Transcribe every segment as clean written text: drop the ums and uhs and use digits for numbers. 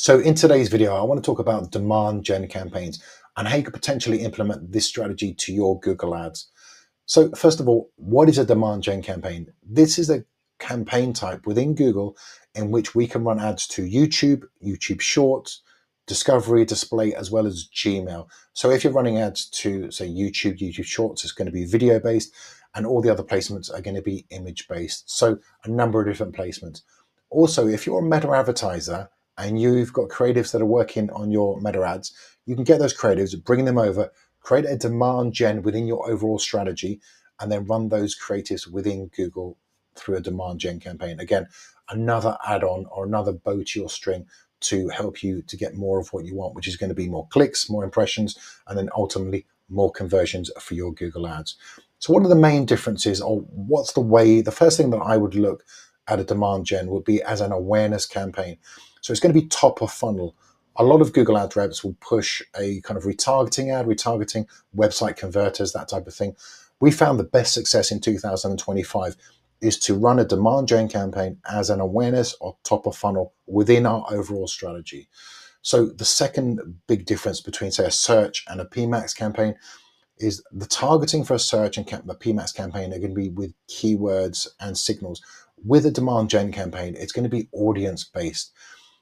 So in today's video, I want to talk about demand gen campaigns and how you could potentially implement this strategy to your Google Ads. So first of all, what is a demand gen campaign? This is a campaign type within Google in which we can run ads to YouTube, YouTube Shorts, Discovery, Display, as well as Gmail. So if you're running ads to, say, YouTube, YouTube Shorts, it's going to be video based, and all the other placements are going to be image based. So a number of different placements. Also, if you're a meta advertiser and you've got creatives that are working on your meta ads, you can get those creatives, bring them over, create a demand gen within your overall strategy, and then run those creatives within Google through a demand gen campaign. Again, another add-on or another bow to your string to help you to get more of what you want, which is going to be more clicks, more impressions, and then ultimately more conversions for your Google Ads. So what are the main differences, or what's the way? The first thing that I would look at a demand gen would be as an awareness campaign. So it's going to be top of funnel. A lot of Google Ads reps will push a kind of retargeting ad, retargeting, website converters, that type of thing. We found the best success in 2025 is to run a demand gen campaign as an awareness or top of funnel within our overall strategy. So the second big difference between, say, a search and a PMAX campaign is the targeting for a search and a PMAX campaign are going to be with keywords and signals. With a demand gen campaign, it's going to be audience based.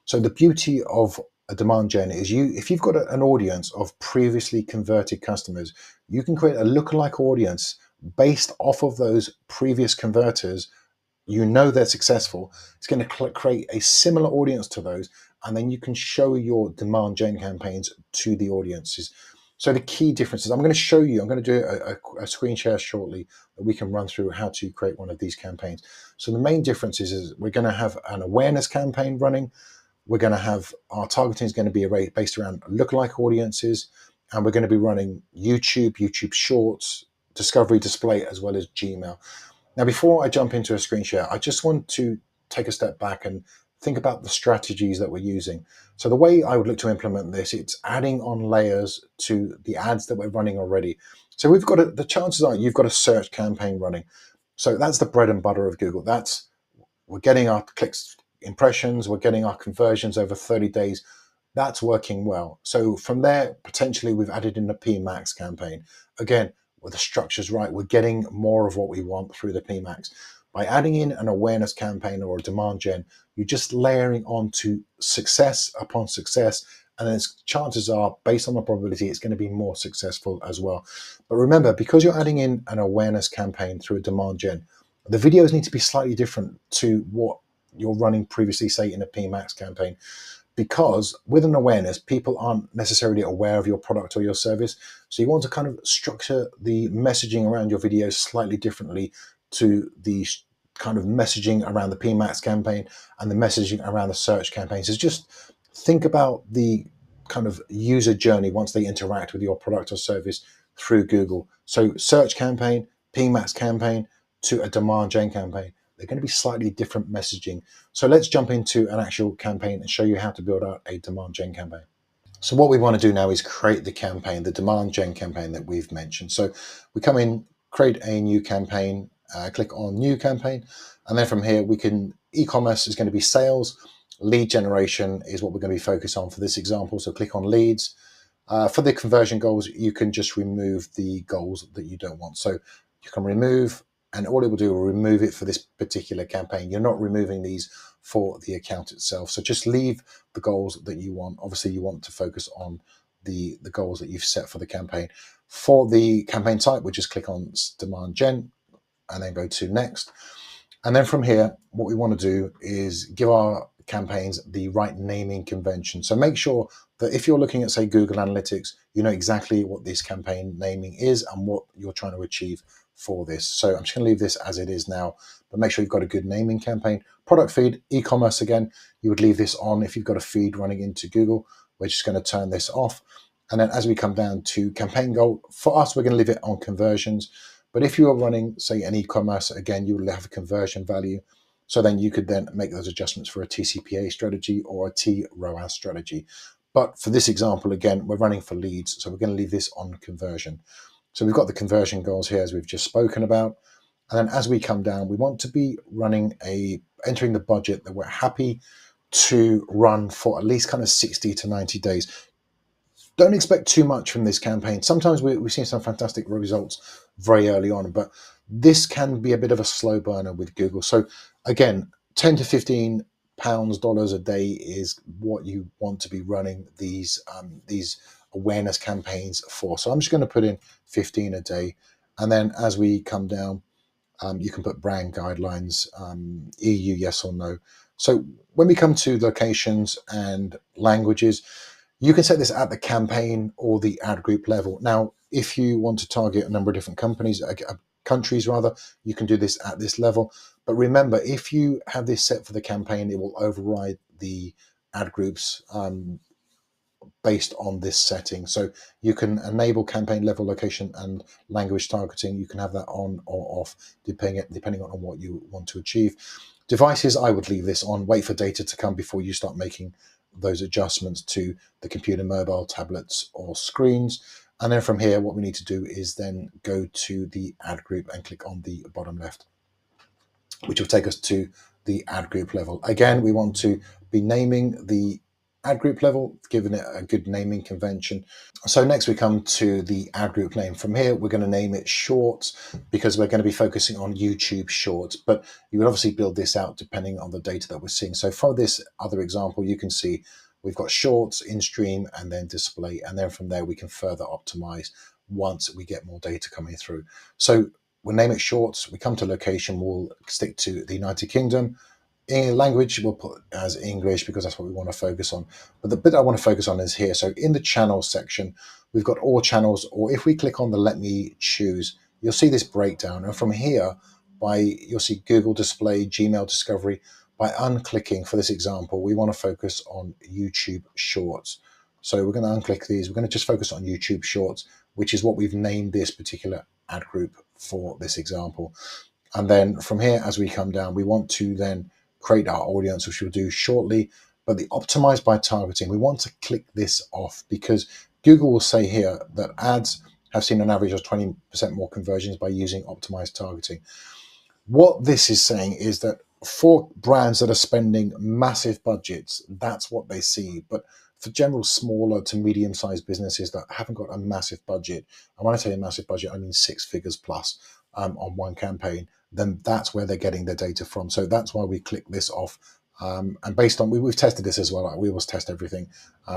So the beauty of a demand gen is if you've got an audience of previously converted customers, you can create a lookalike audience based off of those previous converters. You know they're successful. It's going to create a similar audience to those, and then you can show your demand gen campaigns to the audiences. So the key differences, I'm going to show you, I'm going to do a screen share shortly that we can run through how to create one of these campaigns. So the main differences is we're going to have an awareness campaign running. We're going to have our targeting is going to be based around lookalike audiences, and we're going to be running YouTube, YouTube Shorts, Discovery, Display, as well as Gmail. Now, before I jump into a screen share, I just want to take a step back and think about the strategies that we're using. So the way I would look to implement this, it's adding on layers to the ads that we're running already. So we've got the chances are you've got a search campaign running. So that's the bread and butter of Google. We're getting our clicks, impressions, we're getting our conversions over 30 days. That's working well. So from there, potentially we've added in a PMAX campaign. Again, where the structure's right, we're getting more of what we want through the PMAX. By adding in an awareness campaign or a demand gen, you're just layering on to success upon success, and then chances are, based on the probability, it's going to be more successful as well. But remember, because you're adding in an awareness campaign through a demand gen, the videos need to be slightly different to what you're running previously, say, in a PMAX campaign. Because with an awareness, people aren't necessarily aware of your product or your service. So you want to kind of structure the messaging around your videos slightly differently to the kind of messaging around the PMAX campaign and the messaging around the search campaigns. So just think about the kind of user journey once they interact with your product or service through Google. So search campaign, PMAX campaign to a demand gen campaign. They're going to be slightly different messaging. So let's jump into an actual campaign and show you how to build out a demand gen campaign. So what we want to do now is create the campaign, the demand gen campaign that we've mentioned. So we come in, create a new campaign, click on new campaign, and then from here we can, e-commerce is going to be sales, lead generation is what we're going to be focused on for this example. So click on leads. For the conversion goals, you can just remove the goals that you don't want. So you can remove, and all it will do will remove it for this particular campaign. You're not removing these for the account itself. So just leave the goals that you want. Obviously, you want to focus on the goals that you've set for the campaign. For the campaign type, we just click on demand gen and then go to next. And then from here, what we want to do is give our campaigns the right naming convention. So make sure that if you're looking at, say, Google Analytics, you know exactly what this campaign naming is and what you're trying to achieve for this. So I'm just going to leave this as it is now, but make sure you've got a good naming campaign. Product feed, e-commerce again, you would leave this on if you've got a feed running into Google. We're just going to turn this off. And then as we come down to campaign goal, for us, we're going to leave it on conversions. But if you are running, say, an e-commerce, again, you will have a conversion value. So then you could then make those adjustments for a TCPA strategy or a TROAS strategy. But for this example, again, we're running for leads. So we're going to leave this on conversion. So we've got the conversion goals here, as we've just spoken about. And then as we come down, we want to be running entering the budget that we're happy to run for at least kind of 60 to 90 days. Don't expect too much from this campaign. Sometimes we've seen some fantastic results very early on, but this can be a bit of a slow burner with Google. So again, 10 to 15 pounds dollars a day is what you want to be running these awareness campaigns for. So I'm just going to put in 15 a day, and then as we come down, you can put brand guidelines, EU yes or no. So when we come to locations and languages, you can set this at the campaign or the ad group level. Now, if you want to target a number of different countries rather, you can do this at this level. But remember, if you have this set for the campaign, it will override the ad groups based on this setting. So you can enable campaign level location and language targeting. You can have that on or off depending on what you want to achieve. Devices, I would leave this on. Wait for data to come before you start making those adjustments to the computer, mobile, tablets, or screens. And then from here, what we need to do is then go to the ad group and click on the bottom left, which will take us to the ad group level. Again, we want to be naming the ad group level, giving it a good naming convention. So next we come to the ad group name. From here, we're going to name it Shorts because we're going to be focusing on YouTube Shorts, but you would obviously build this out depending on the data that we're seeing. So for this other example, you can see we've got Shorts, in-stream, and then display. And then from there, we can further optimize once we get more data coming through. So we'll name it Shorts. We come to location, we'll stick to the United Kingdom. In language, we'll put as English because that's what we want to focus on. But the bit I want to focus on is here. So in the channels section, we've got all channels, or if we click on the let me choose, you'll see this breakdown. And from here, you'll see Google Display, Gmail Discovery. By unclicking, for this example, we want to focus on YouTube Shorts. So we're going to unclick these. We're going to just focus on YouTube Shorts, which is what we've named this particular ad group for this example. And then from here, as we come down, we want to then create our audience, which we'll do shortly. But the optimize by targeting, we want to click this off because Google will say here that ads have seen an average of 20% more conversions by using optimized targeting. What this is saying is that for brands that are spending massive budgets, that's what they see. But for general smaller to medium-sized businesses that haven't got a massive budget, and when I say a massive budget, I mean 6 figures plus on one campaign, then that's where they're getting their data from. So that's why we click this off. And based on, we've tested this as well. We always test everything.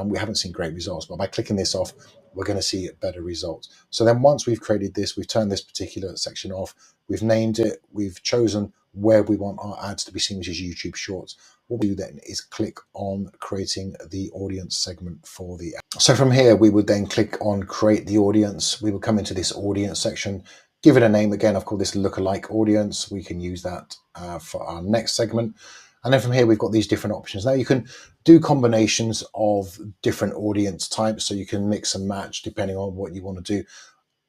We haven't seen great results, but by clicking this off, we're going to see better results. So then once we've created this, we've turned this particular section off, we've named it, we've chosen where we want our ads to be seen, which is YouTube Shorts. What we do then is click on creating the audience segment for the ad. So from here, we would then click on create the audience. We will come into this audience section, give it a name. Again, I've called this lookalike audience. We can use that for our next segment. And then from here, we've got these different options. Now you can do combinations of different audience types. So you can mix and match depending on what you want to do.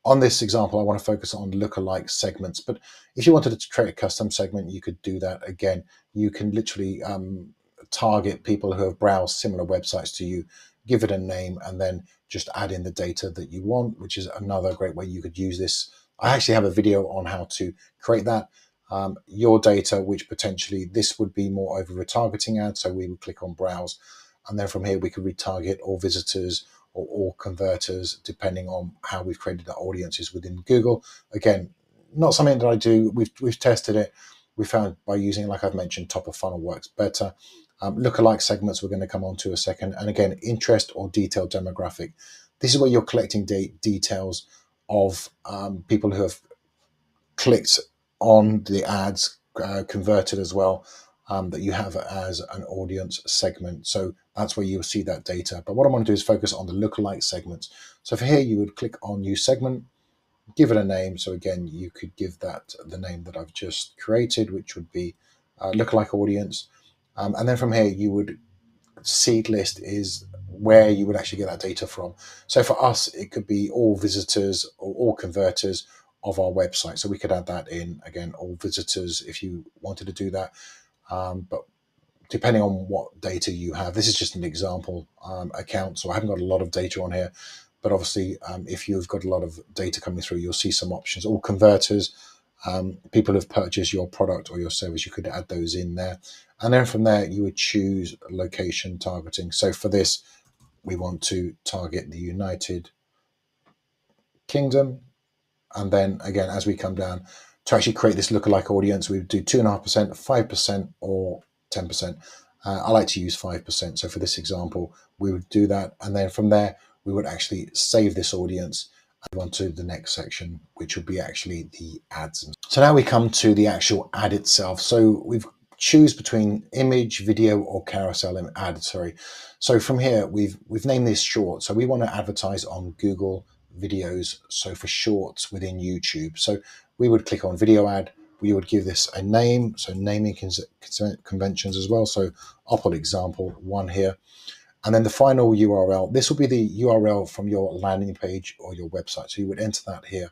On this example, I want to focus on lookalike segments, but if you wanted to create a custom segment, you could do that. Again, you can literally target people who have browsed similar websites to you, give it a name, and then just add in the data that you want, which is another great way you could use this. I actually have a video on how to create that. Your data, which potentially this would be more over retargeting ads. So we would click on browse, and then from here we could retarget all visitors or all converters, depending on how we've created our audiences within Google. Again, not something that I do. We've tested it. We found by using, like I've mentioned, top of funnel works better. Lookalike segments we're going to come on to a second. And again, interest or detailed demographic. This is where you're collecting details of people who have clicked on the ads, converted as well, that you have as an audience segment. So that's where you'll see that data. But what I want to do is focus on the lookalike segments. So for here, you would click on new segment, give it a name. So again, you could give that the name that I've just created, which would be lookalike audience. And then from here, you would seed list is where you would actually get that data from. So for us, it could be all visitors or all converters of our website. So we could add that in, again, all visitors if you wanted to do that. But depending on what data you have, this is just an example account, so I haven't got a lot of data on here. But obviously, if you've got a lot of data coming through, you'll see some options, all converters, people who've purchased your product or your service, you could add those in there. And then from there, you would choose location targeting. So for this, we want to target the United Kingdom. And then again, as we come down, to actually create this lookalike audience, we would do 2.5%, 5%, or 10%. I like to use 5%. So for this example, we would do that. And then from there, we would actually save this audience and move on to the next section, which would be actually the ads. So now we come to the actual ad itself. So we've choose between image, video, or carousel ad. Sorry. So from here, we've named this short. So we want to advertise on Google videos, so for shorts within YouTube. So we would click on video ad, we would give this a name, so naming conventions as well. So I'll put example 1 here, and then the final URL, this will be the URL from your landing page or your website, so you would enter that here.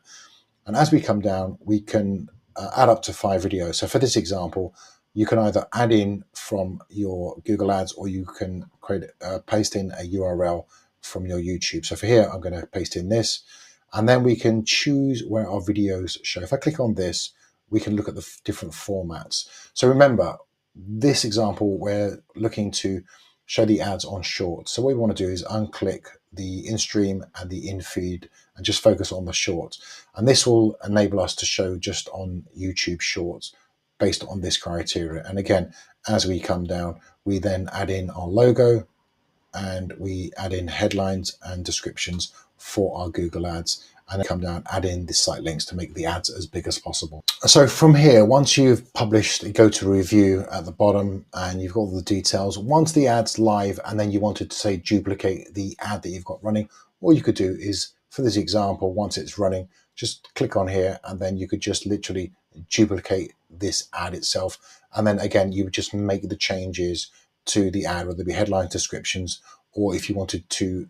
And as we come down, we can add up to 5 videos. So for this example, you can either add in from your Google Ads, or you can paste in a URL from your YouTube. So for here, I'm going to paste in this, and then we can choose where our videos show. If I click on this, we can look at the different formats. So remember, this example, we're looking to show the ads on shorts. So what we want to do is unclick the in-stream and the in-feed and just focus on the shorts. And this will enable us to show just on YouTube shorts based on this criteria. And again, as we come down, we then add in our logo, and we add in headlines and descriptions for our Google Ads, and then come down, add in the site links to make the ads as big as possible. So from here, once you've published, you go to review at the bottom and you've got all the details. Once the ad's live and then you wanted to say duplicate the ad that you've got running, all you could do is, for this example, once it's running, just click on here and then you could just literally duplicate this ad itself. And then again, you would just make the changes to the ad, whether it be headline descriptions, or if you wanted to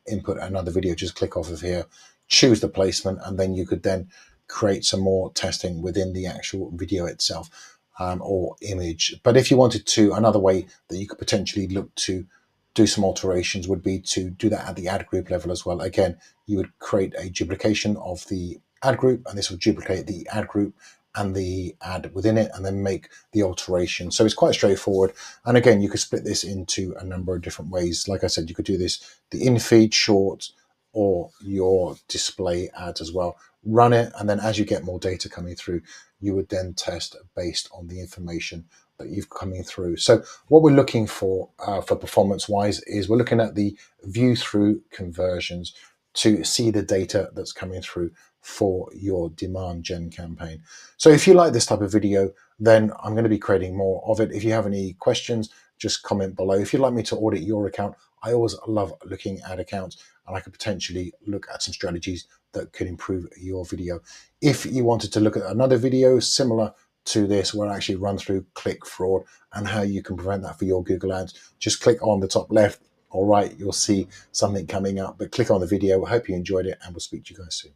input another video, just click off of here, choose the placement, and then you could then create some more testing within the actual video itself or image. But if you wanted to, another way that you could potentially look to do some alterations would be to do that at the ad group level as well. Again, you would create a duplication of the ad group, and this will duplicate the ad group and the ad within it, and then make the alteration. So it's quite straightforward. And again, you could split this into a number of different ways. Like I said, you could do this, the in-feed, short, or your display ads as well. Run it, and then as you get more data coming through, you would then test based on the information that you've coming through. So what we're looking for performance-wise is we're looking at the view-through conversions to see the data that's coming through for your demand gen campaign. So if you like this type of video, then I'm going to be creating more of it. If you have any questions, just comment below. If you'd like me to audit your account, I always love looking at accounts, and I could potentially look at some strategies that could improve your video. If you wanted to look at another video similar to this, where I actually run through click fraud and how you can prevent that for your Google Ads, just click on the top left or right, you'll see something coming up, but click on the video. I hope you enjoyed it, and we'll speak to you guys soon.